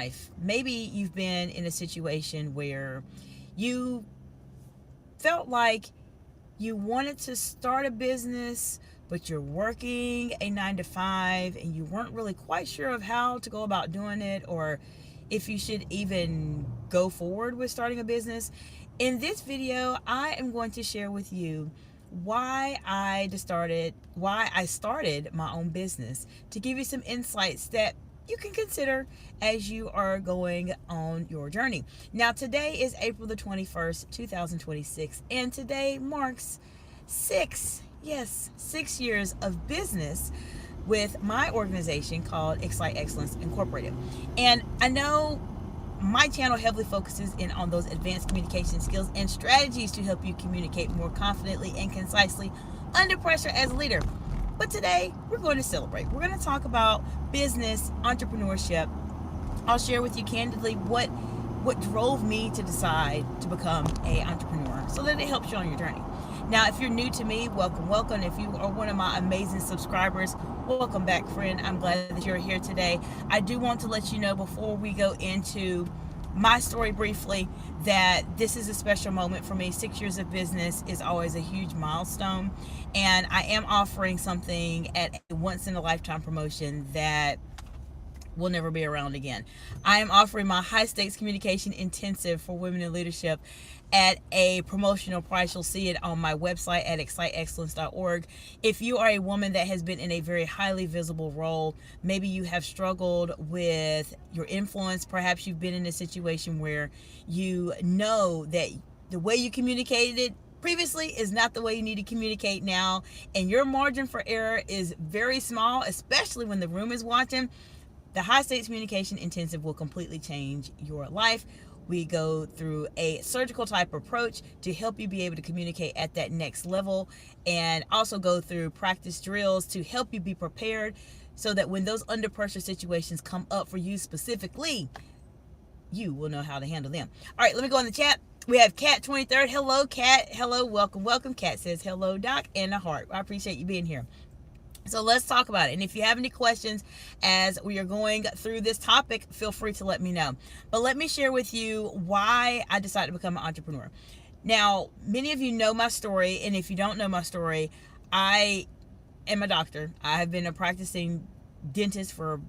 life. Maybe you've been in a situation where you felt like you wanted to start a business, but you're working a 9 to 5 and you weren't really quite sure of how to go about doing it, or if you should even go forward with starting a business. In this video, I am going to share with you why I started my own business, to give you some insights that you can consider as you are going on your journey. Now, today is April the 21st, 2026, and today marks 6 years of business with my organization called Excite Excellence Incorporated. And I know my channel heavily focuses in on those advanced communication skills and strategies to help you communicate more confidently and concisely under pressure as a leader. But today, we're going to celebrate. We're going to talk about business, entrepreneurship. I'll share with you candidly what drove me to decide to become an entrepreneur, so that it helps you on your journey. Now, if you're new to me, welcome. If you are one of my amazing subscribers, welcome back, friend. I'm glad that you're here today. I do want to let you know, before we go into my story briefly, that this is a special moment for me. 6 years of business is always a huge milestone, and I am offering something at a once-in-a-lifetime promotion that will never be around again. I am offering my high stakes communication intensive for women in leadership at a promotional price. You'll see it on my website at exciteexcellence.org. If you are a woman that has been in a very highly visible role, maybe you have struggled with your influence, perhaps you've been in a situation where you know that the way you communicated previously is not the way you need to communicate now, and your margin for error is very small, especially when the room is watching. The High Stakes Communication Intensive will completely change your life. We go through a surgical type approach to help you be able to communicate at that next level, and also go through practice drills to help you be prepared so that when those under pressure situations come up for you specifically, you will know how to handle them. All right, let me go in the chat. We have Cat 23rd. Hello, Cat. Hello, welcome. Cat says hello, Doc, and a heart. I appreciate you being here. So let's talk about it. And if you have any questions as we are going through this topic, feel free to let me know. But let me share with you why I decided to become an entrepreneur. Now, many of you know my story, and if you don't know my story, I am a doctor. I have been a practicing dentist for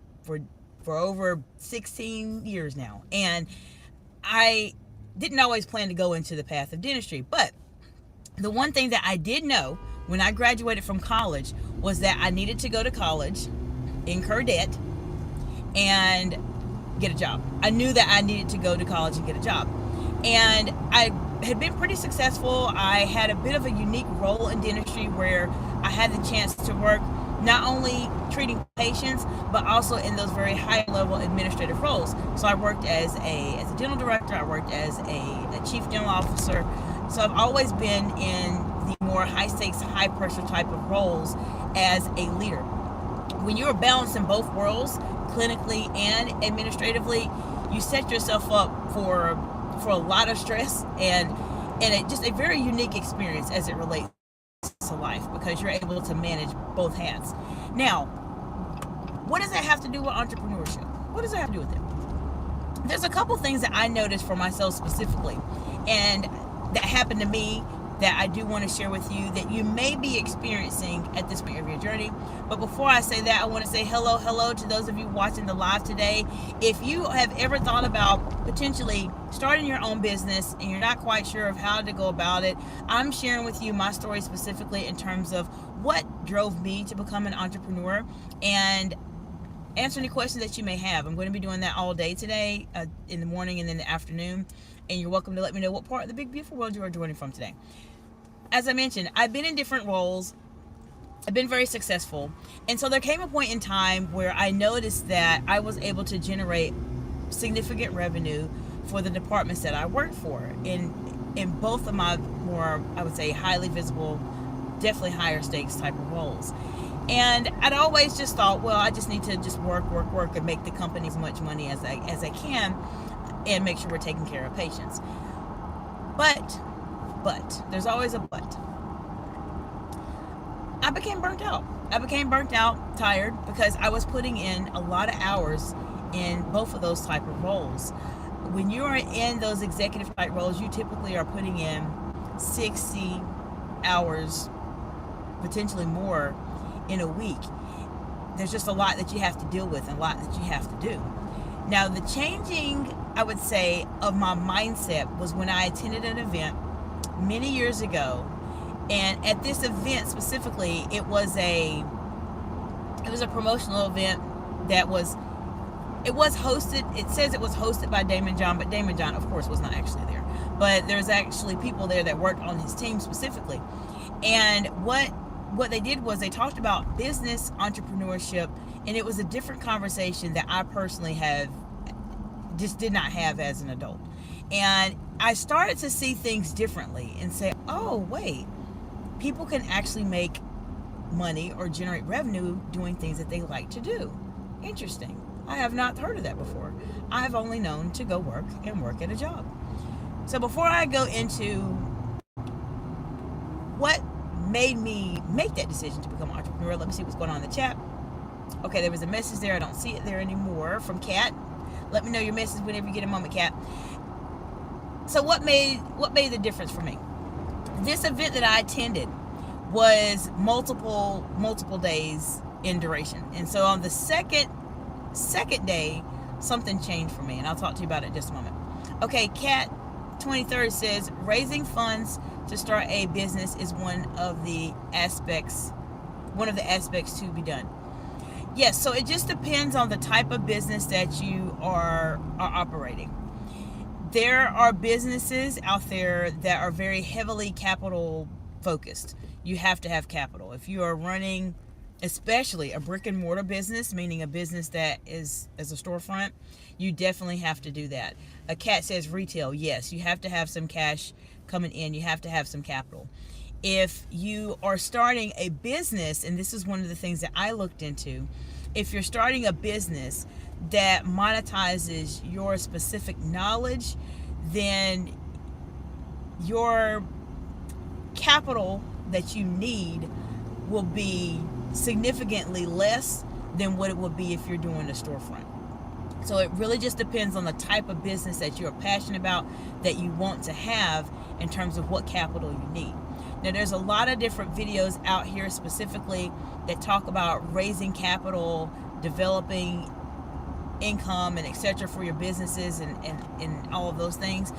over 16 years now. And I didn't always plan to go into the path of dentistry, but the one thing that I did know when I graduated from college was that I needed to go to college, incur debt, and get a job. I knew that I needed to go to college and get a job. And I had been pretty successful. I had a bit of a unique role in dentistry where I had the chance to work not only treating patients, but also in those very high level administrative roles. So I worked as a dental director, I worked as a chief dental officer. So I've always been in the more high stakes, high pressure type of roles as a leader. When you're balancing both worlds, clinically and administratively, you set yourself up for a lot of stress and just a very unique experience as it relates to life, because you're able to manage both hats. Now, what does that have to do with entrepreneurship? What does that have to do with it? There's a couple things that I noticed for myself specifically, and that happened to me, that I do want to share with you, that you may be experiencing at this point of your journey. But before I say that, I want to say hello to those of you watching the live today. If you have ever thought about potentially starting your own business and you're not quite sure of how to go about it, I'm sharing with you my story specifically in terms of what drove me to become an entrepreneur, and answer any questions that you may have. I'm going to be doing that all day today, in the morning and in the afternoon. And you're welcome to let me know what part of the big, beautiful world you are joining from today. As I mentioned, I've been in different roles. I've been very successful. And so there came a point in time where I noticed that I was able to generate significant revenue for the departments that I worked for in both of my more, I would say, highly visible, definitely higher stakes type of roles. And I'd always just thought, well, I just need to just work and make the company as much money as I can, and make sure we're taking care of patients. But there's always a but. I became burnt out, tired, because I was putting in a lot of hours in both of those type of roles. When you're in those executive type roles, you typically are putting in 60 hours, potentially more, in a week. There's just a lot that you have to deal with and a lot that you have to do. Now, the changing, I would say, of my mindset was when I attended an event many years ago. And at this event specifically, it was a promotional event that was hosted. It says it was hosted by Daymond John, but Daymond John, of course, was not actually there. But there's actually people there that worked on his team specifically. And what they did was they talked about business entrepreneurship, and it was a different conversation that I personally just did not have as an adult. And I started to see things differently and say, oh, wait, people can actually make money or generate revenue doing things that they like to do. Interesting. I have not heard of that before. I've only known to go work at a job. So before I go into what made me make that decision to become an entrepreneur, let me see what's going on in the chat. Okay, there was a message there. I don't see it there anymore from Kat. Let me know your message whenever you get a moment, Kat. So what made the difference for me? This event that I attended was multiple days in duration. And so on the second day, something changed for me, and I'll talk to you about it in just a moment. Okay, Kat 23rd says raising funds to start a business is one of the aspects to be done. Yes, so it just depends on the type of business that you are operating. There are businesses out there that are very heavily capital focused. You have to have capital. If you are running especially a brick and mortar business, meaning a business that is as a storefront, you definitely have to do that. A Cat says retail. Yes, you have to have some cash coming in. You have to have some capital. If you are starting a business, and this is one of the things that I looked into, if you're starting a business that monetizes your specific knowledge, then your capital that you need will be significantly less than what it would be if you're doing a storefront. So it really just depends on the type of business that you're passionate about, that you want to have, in terms of what capital you need. Now, there's a lot of different videos out here specifically that talk about raising capital, developing income, and etc. for your businesses and all of those things.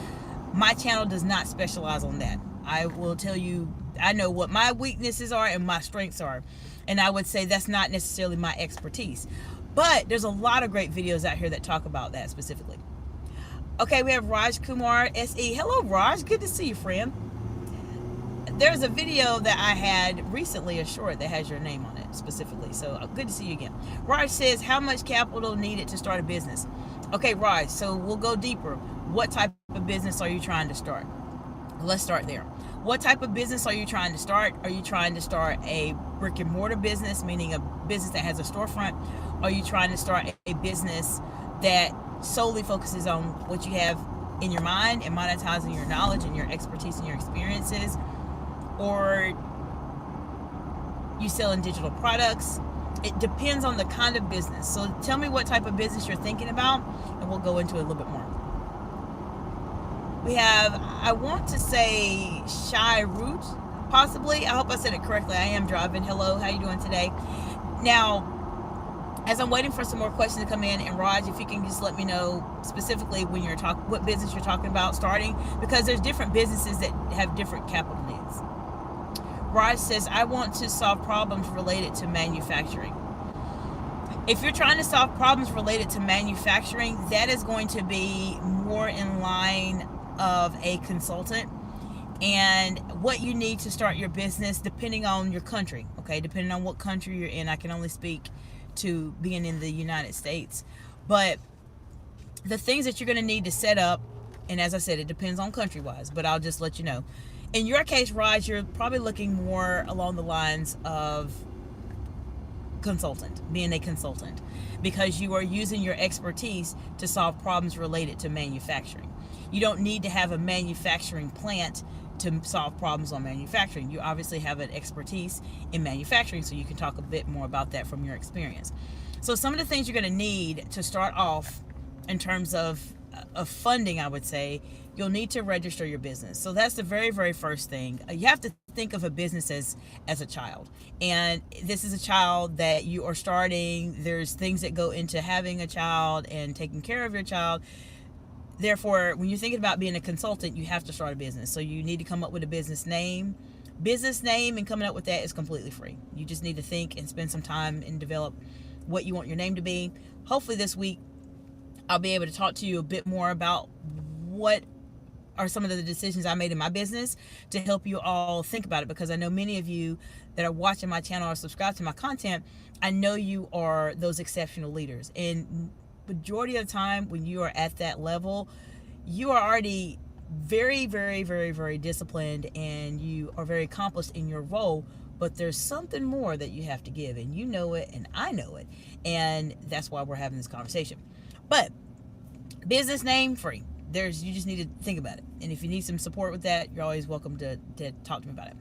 My channel does not specialize on that. I will tell you, I know what my weaknesses are and my strengths are, and I would say that's not necessarily my expertise. But there's a lot of great videos out here that talk about that specifically. Okay, we have Raj Kumar SE. Hello, Raj. Good to see you, friend. There's a video that I had recently, a short that has your name on it specifically. So good to see you again. Raj says, how much capital needed to start a business? Okay, Raj, so we'll go deeper. What type of business are you trying to start? Let's start there. What type of business are you trying to start? Are you trying to start a brick and mortar business, meaning a business that has a storefront? Are you trying to start a business that solely focuses on what you have in your mind and monetizing your knowledge and your expertise and your experiences? Or you selling digital products? It depends on the kind of business. So tell me what type of business you're thinking about, and we'll go into it a little bit more. We have, I want to say Shy Root, possibly. I hope I said it correctly. I am driving. Hello, how you doing today? Now, as I'm waiting for some more questions to come in, and Raj, if you can just let me know specifically when you're talking, what business you're talking about starting, because there's different businesses that have different capital needs. Raj says, I want to solve problems related to manufacturing. If you're trying to solve problems related to manufacturing, that is going to be more in line of a consultant, and what you need to start your business, depending on your country, okay, depending on what country you're in. I can only speak to being in the United States, but the things that you're going to need to set up, and as I said, it depends on country wise, but I'll just let you know. In your case, Raj, you're probably looking more along the lines of being a consultant, because you are using your expertise to solve problems related to manufacturing. You don't need to have a manufacturing plant to solve problems on manufacturing. You obviously have an expertise in manufacturing, so you can talk a bit more about that from your experience. So some of the things you're going to need to start off in terms of funding, I would say, you'll need to register your business. So that's the very, very first thing. You have to think of a business as a child. And this is a child that you are starting. There's things that go into having a child and taking care of your child. Therefore, when you're thinking about being a consultant, you have to start a business. So you need to come up with a business name. Business name and coming up with that is completely free. You just need to think and spend some time and develop what you want your name to be. Hopefully this week I'll be able to talk to you a bit more about what are some of the decisions I made in my business to help you all think about it, because I know many of you that are watching my channel or subscribed to my content, I know you are those exceptional leaders. And majority of the time when you are at that level, you are already very, very, very, very disciplined and you are very accomplished in your role, but there's something more that you have to give, and you know it and I know it, and that's why we're having this conversation. But business name free. You just need to think about it. And if you need some support with that, you're always welcome to talk to me about it.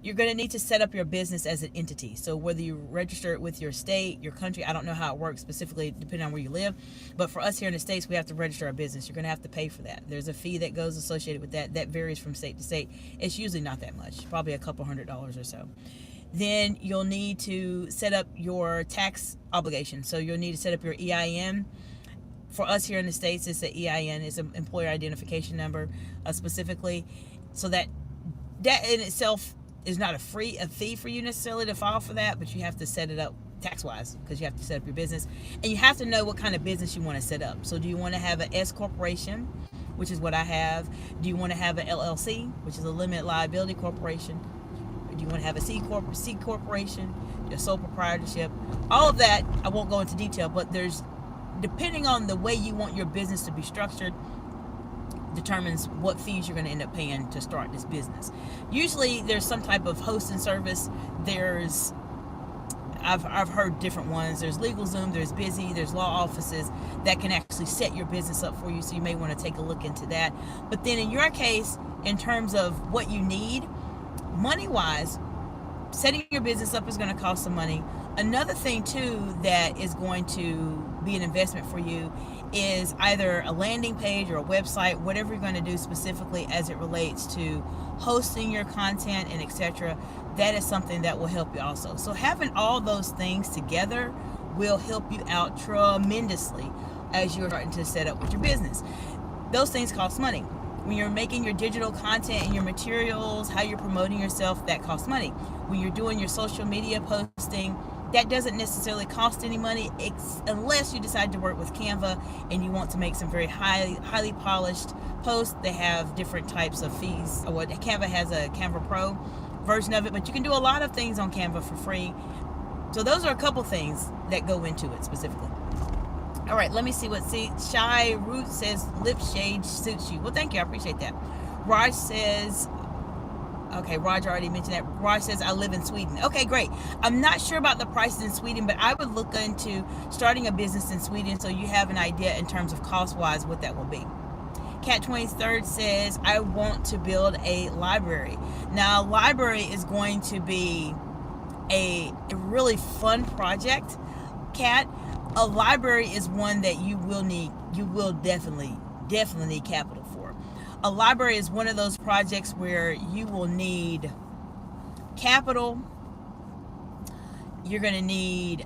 You're going to need to set up your business as an entity. So whether you register it with your state, your country, I don't know how it works specifically depending on where you live. But for us here in the States, we have to register our business. You're going to have to pay for that. There's a fee that goes associated with that. That varies from state to state. It's usually not that much, probably a couple $100 or so. Then you'll need to set up your tax obligation. So you'll need to set up your EIN. For us here in the States, it's the EIN, it's an employer identification number specifically. So that in itself is not a fee for you necessarily to file for that, but you have to set it up tax-wise because you have to set up your business. And you have to know what kind of business you want to set up. So do you want to have an S corporation, which is what I have? Do you want to have an LLC, which is a limited liability corporation? Do you want to have a C corporation, your sole proprietorship? All of that, I won't go into detail, but depending on the way you want your business to be structured, determines what fees you're going to end up paying to start this business. Usually there's some type of hosting service. I've heard different ones. There's LegalZoom, there's Busy, there's law offices that can actually set your business up for you, so you may want to take a look into that. But then in your case, in terms of what you need, money-wise, setting your business up is going to cost some money. Another thing too that is going to be an investment for you is either a landing page or a website, whatever you're going to do specifically as it relates to hosting your content and etc. That is something that will help you also. So having all those things together will help you out tremendously as you're starting to set up with your business. Those things cost money. When you're making your digital content and your materials, how you're promoting yourself, that costs money. When you're doing your social media posting, that doesn't necessarily cost any money unless you decide to work with Canva and you want to make some very highly polished posts. They have different types of fees. Canva has a Canva Pro version of it, but you can do a lot of things on Canva for free. So those are a couple things that go into it specifically. All right, let me see what Shy Root says. Lip shade suits you. Well, thank you. I appreciate that. Raj says, okay, Roger already mentioned that. Raj says, I live in Sweden. Okay, great. I'm not sure about the prices in Sweden, but I would look into starting a business in Sweden so you have an idea in terms of cost-wise what that will be. Cat 23rd says, I want to build a library. Now, a library is going to be a really fun project, Cat. A library is one that you will definitely need capital for. A library is one of those projects where you will need capital. You're going to need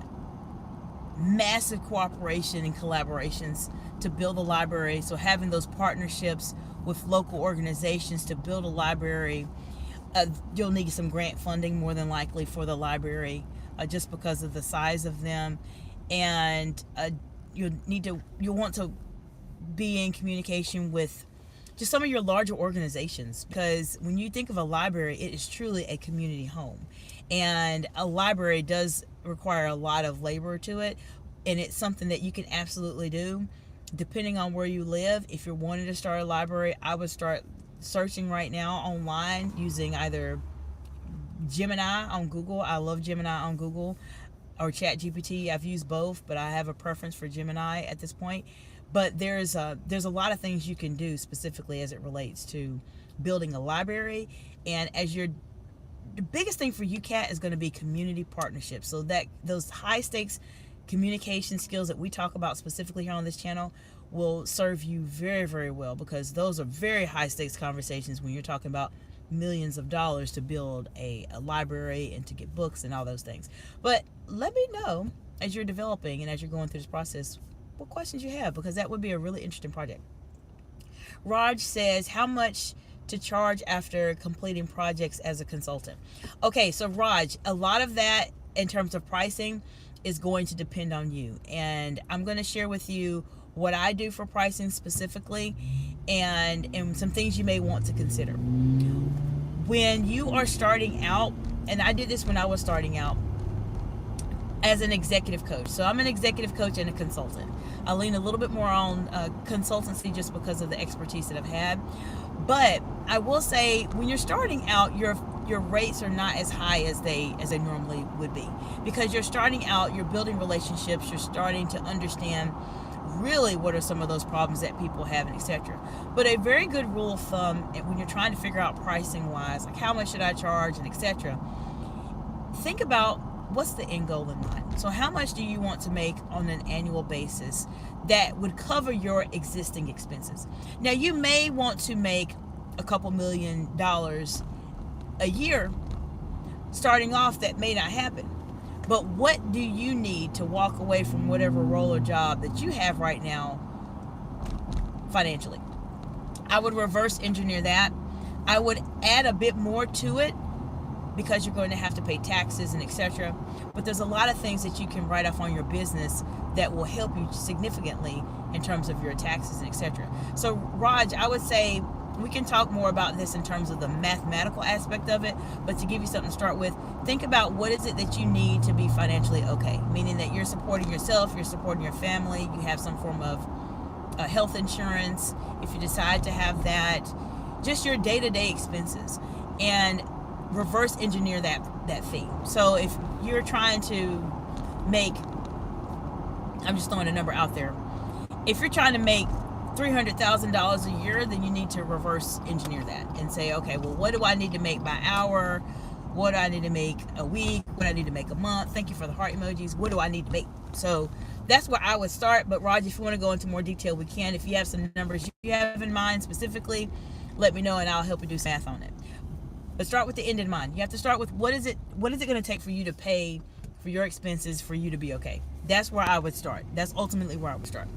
massive cooperation and collaborations to build a library. So having those partnerships with local organizations to build a library, you'll need some grant funding more than likely for the library, just because of the size of them. And you'll want to be in communication with just some of your larger organizations, because when you think of a library, it is truly a community home, and a library does require a lot of labor to it, and it's something that you can absolutely do depending on where you live. If you're wanting to start a library, I would start searching right now online using either Gemini on Google. I love Gemini on Google, or ChatGPT. I've used both, but I have a preference for Gemini at this point. But there's a lot of things you can do specifically as it relates to building a library. And the biggest thing for you, Kat, is going to be community partnerships. So that those high stakes communication skills that we talk about specifically here on this channel will serve you very, very well, because those are very high stakes conversations when you're talking about millions of dollars to build a library and to get books and all those things. But let me know as you're developing and as you're going through this process what questions you have, because that would be a really interesting project. Raj says, how much to charge after completing projects as a consultant? Okay, so Raj, a lot of that in terms of pricing is going to depend on you, and I'm going to share with you what I do for pricing specifically, and some things you may want to consider when you are starting out. And I did this when I was starting out as an executive coach. So I'm an executive coach and a consultant. I lean a little bit more on consultancy just because of the expertise that I've had. But I will say, when you're starting out, your rates are not as high as they normally would be, because you're starting out, you're building relationships, you're starting to understand really what are some of those problems that people have, and etc. But a very good rule of thumb when you're trying to figure out pricing wise, like how much should I charge and etc., think about what's the end goal in mind. So how much do you want to make on an annual basis that would cover your existing expenses? Now, you may want to make a couple $1 million a year starting off. That may not happen. But what do you need to walk away from whatever role or job that you have right now financially? I would reverse engineer that. I would add a bit more to it, because you're going to have to pay taxes and etc. But there's a lot of things that you can write off on your business that will help you significantly in terms of your taxes and etc. So Raj, I would say we can talk more about this in terms of the mathematical aspect of it, but to give you something to start with, think about what is it that you need to be financially okay, meaning that you're supporting yourself, you're supporting your family, you have some form of health insurance, if you decide to have that, just your day-to-day expenses, and reverse engineer that fee. So if you're trying to make, I'm just throwing a number out there, if you're trying to make $300,000 a year, then you need to reverse engineer that and say, okay, well, what do I need to make by hour? What do I need to make a week? What do I need to make a month? Thank you for the heart emojis. What do I need to make? So that's where I would start. But Raj, if you want to go into more detail, we can. If you have some numbers you have in mind specifically, let me know and I'll help you do some math on it. But start with the end in mind. You have to start with what is it going to take for you to pay for your expenses for you to be okay. That's where I would start. That's ultimately where I would start.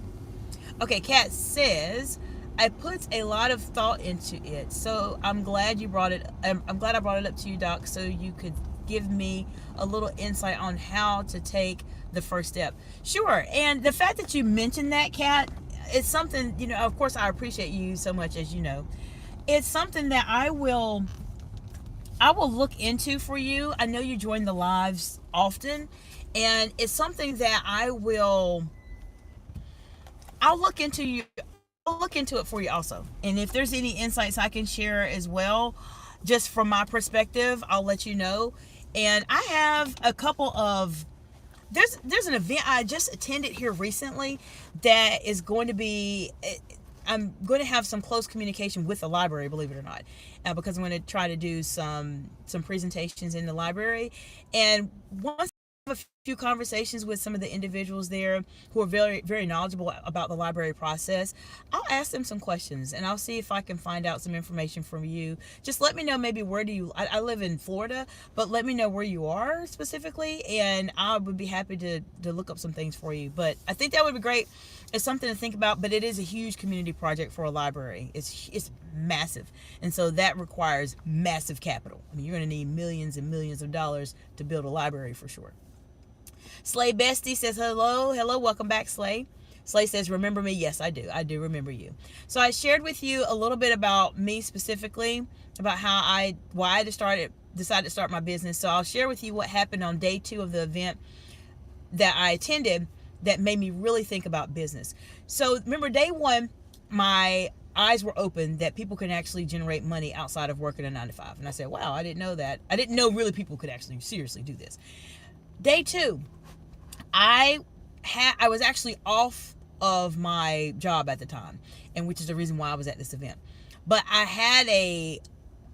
Okay, Kat says, I put a lot of thought into it, so I'm glad you brought it. I'm glad I brought it up to you, Doc, so you could give me a little insight on how to take the first step. Sure, and the fact that you mentioned that, Kat, it's something, of course I appreciate you so much, as you know. It's something that I will look into for you. I know you join the lives often, and it's something that I'll look into it for you also. And if there's any insights I can share as well, just from my perspective, I'll let you know. And I have a couple of, there's an event I just attended here recently that is going to be, I'm going to have some close communication with the library, believe it or not, because I'm going to try to do some presentations in the library. And once I have a few conversations with some of the individuals there who are very, very knowledgeable about the library process, I'll ask them some questions and I'll see if I can find out some information from you. Just let me know maybe I live in Florida, but let me know where you are specifically, and I would be happy to look up some things for you. But I think that would be great. It's something to think about, but it is a huge community project for a library. It's massive, and so that requires massive capital. I mean, you're going to need millions and millions of dollars to build a library for sure. Slay Bestie says, hello, welcome back, Slay. Slay says, remember me? Yes, I do remember you. So I shared with you a little bit about me specifically, about why I decided to start my business. So I'll share with you what happened on day 2 of the event that I attended that made me really think about business. So remember, day 1, my eyes were open that people can actually generate money outside of working a 9-to-5. And I said, wow, I didn't know that. I didn't know really people could actually seriously do this. Day 2, I was actually off of my job at the time, and which is the reason why I was at this event. But I had a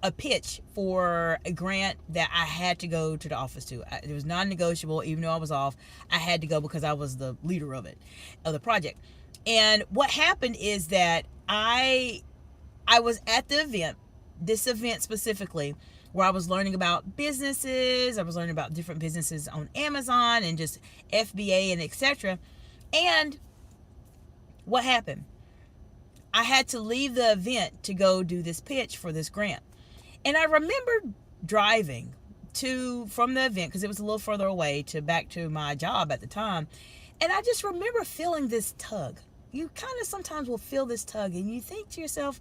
a pitch for a grant that I had to go to the office to. It was non-negotiable, even though I was off. I had to go because I was the leader of the project. And what happened is that I was at the event, this event specifically, where I was learning about businesses. I was learning about different businesses on Amazon and just FBA and etc. And what happened? I had to leave the event to go do this pitch for this grant. And I remember driving from the event, because it was a little further away, to back to my job at the time. And I just remember feeling this tug. You kind of sometimes will feel this tug and you think to yourself,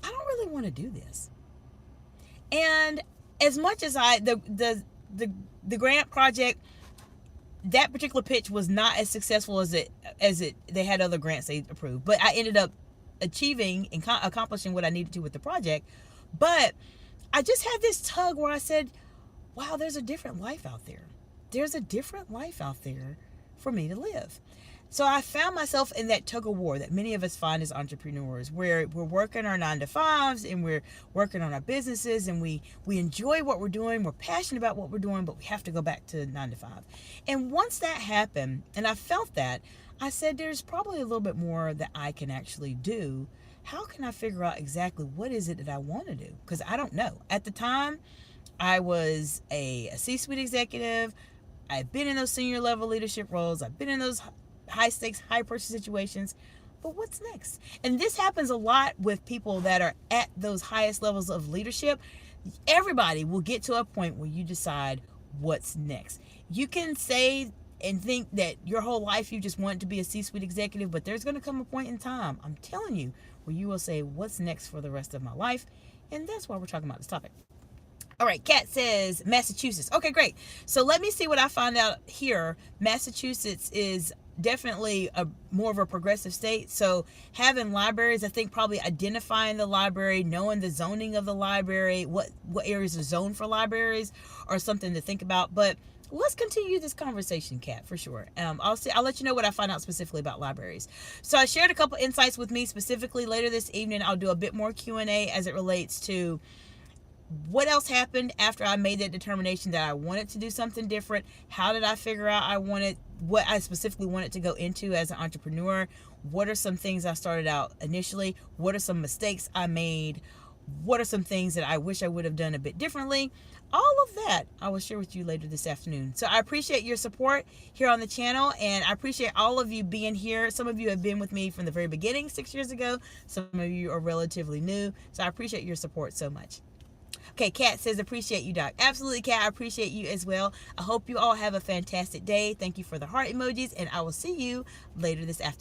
I don't really want to do this. And as much as the grant project, that particular pitch was not as successful as they had other grants they approved, but I ended up achieving and accomplishing what I needed to with the project. But I just had this tug where I said, wow, there's a different life out there. There's a different life out there for me to live. So I found myself in that tug of war that many of us find as entrepreneurs, where we're working our 9-to-5s and we're working on our businesses, and we enjoy what we're doing. We're passionate about what we're doing, but we have to go back to 9-to-5. And once that happened, and I felt that, I said, there's probably a little bit more that I can actually do. How can I figure out exactly what is it that I want to do? Because I don't know. At the time, I was a C-suite executive. I've been in those senior level leadership roles. I've been in those high stakes, high pressure situations. But what's next? And this happens a lot with people that are at those highest levels of leadership. Everybody will get to a point where you decide what's next. You can say and think that your whole life you just want to be a C-suite executive, but there's going to come a point in time, I'm telling you, where you will say, what's next for the rest of my life? And that's why we're talking about this topic. All right, Kat says Massachusetts. Okay, great. So let me see what I found out here. Massachusetts is definitely more of a progressive state. So having libraries, I think probably identifying the library, knowing the zoning of the library, what areas are zoned for libraries, are something to think about. But let's continue this conversation, Kat, for sure. I'll let you know what I find out specifically about libraries. So I shared a couple insights with me specifically. Later this evening, I'll do a bit more Q&A as it relates to what else happened after I made that determination that I wanted to do something different. How did I figure out what I specifically wanted to go into as an entrepreneur? What are some things I started out initially? What are some mistakes I made? What are some things that I wish I would have done a bit differently? All of that I will share with you later this afternoon. So I appreciate your support here on the channel, and I appreciate all of you being here. Some of you have been with me from the very beginning 6 years ago. Some of you are relatively new. So I appreciate your support so much. Okay, Kat says, appreciate you, Doc. Absolutely, Kat. I appreciate you as well. I hope you all have a fantastic day. Thank you for the heart emojis, and I will see you later this afternoon.